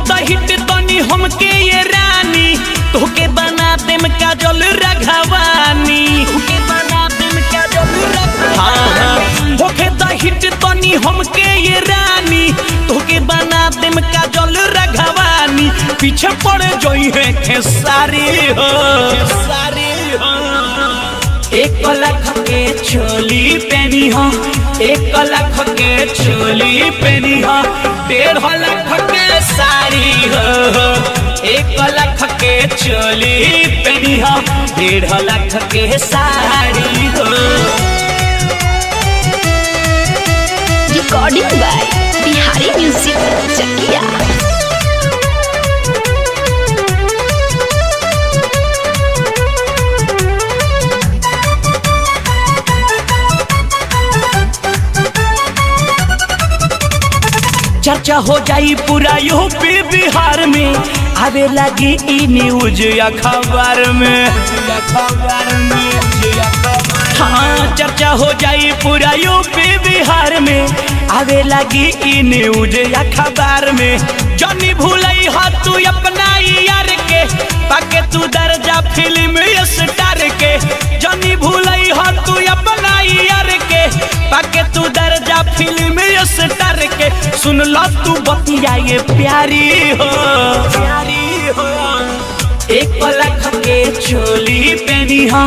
दहिट तनी हमके ये रानी, तोके बना देम काजल रघवानी, तोके बना देम काजल रघवानी। हाँ होके दहिट तनी हमके ये रानी, तोके बना देम काजल रघवानी। पीछे पड़ जोई है खेसारी हो, खेसारी हो। 1 लाख के चोली पहनी हो, 1 लाख के चोली पहनी हो, 1.5 लाख के साड़ी हो। 1 लाख के चोली पहनी हो, 1.5 लाख के साड़ी हो। रिकॉर्डिंग बाय बिहारी म्यूजिक चकिया। चर्चा हो जाई पूरा यूपी बिहार में, आवे लगी ई न्यूज अखबार में, अखबार में। हाँ चर्चा हो जाई पूरा यूपी बिहार में, आवे लगी ई न्यूज अखबार में। जानी भूलई हा तू अपना यार के, पाके तू दर्जा फिल्म स्टार के। जानी भूलई हा तू अपना यार के, पाके तू दर्जा फिल्म स्टार के। सुन लो तू बतिया ये प्यारी हो, प्यारी हो। 1 लाख के चोली पहनी हो,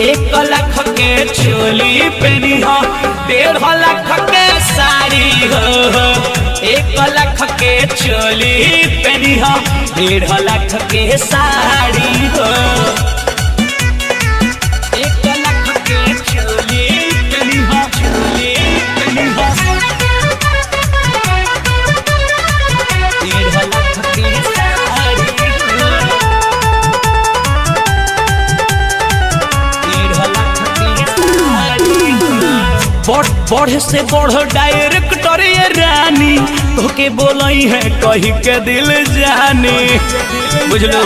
1 लाख के चोली पहनी हो, 1.5 लाख के साड़ी हो। 1 लाख के चोली पहनी हो, 1.5 लाख के साड़ी हो। 1 लाख के चोली पहनी हो, चोली पहनी हो, 1.5 लाख के साड़ी हो। 1.5 लाख के साड़ी हो। बढ़ से बढ़ डायरेक्टर ये रानी, तोके बोलई है कही के दिल जानी, बुझलो।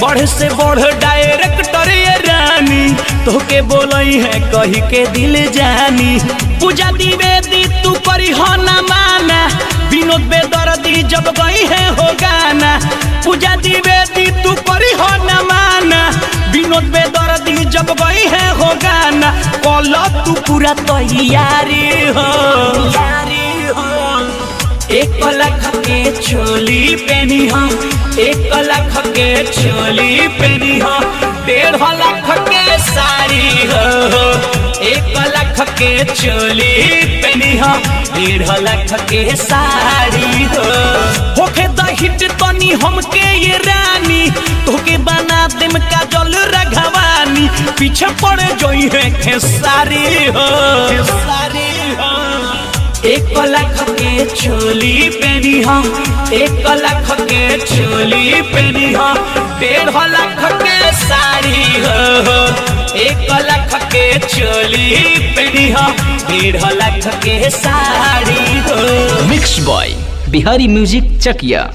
बढ़ से बढ़ डायरेक्टर ये रानी, तोके बोलई है कही के दिल जानी। पूजा द्विवेदी तू करी हो न माना, विनोद बेदर्दी जब गई है हो गाना। पूजा द्विवेदी तू करी हो न माना, विनोद बेदर्दी जब गई है हो गाना। कल तू पूरा तैयारी हो, तैयारी हो। 1 लाख के चोली पहनी हो, 1 लाख के चोली पहनी हो, 1.5 लाख के साड़ी हो। 1 लाख के चोली पहनी हो, 1.5 लाख के साड़ी हो। होके दहिट तनी हमके ये रानी, तोके बना देम काजल रघवानी। पीछे पड़ जोई है खेसारी हो, खेसारी हो। 1 लाख के चोली पहनी हो, 1 लाख के चोली पहनी हो, 1.5 लाख के साड़ी हो। 1 लाख के चोली पहनी हो, 1.5 लाख के साड़ी हो। मिक्स बॉय बिहारी म्यूजिक चकिया।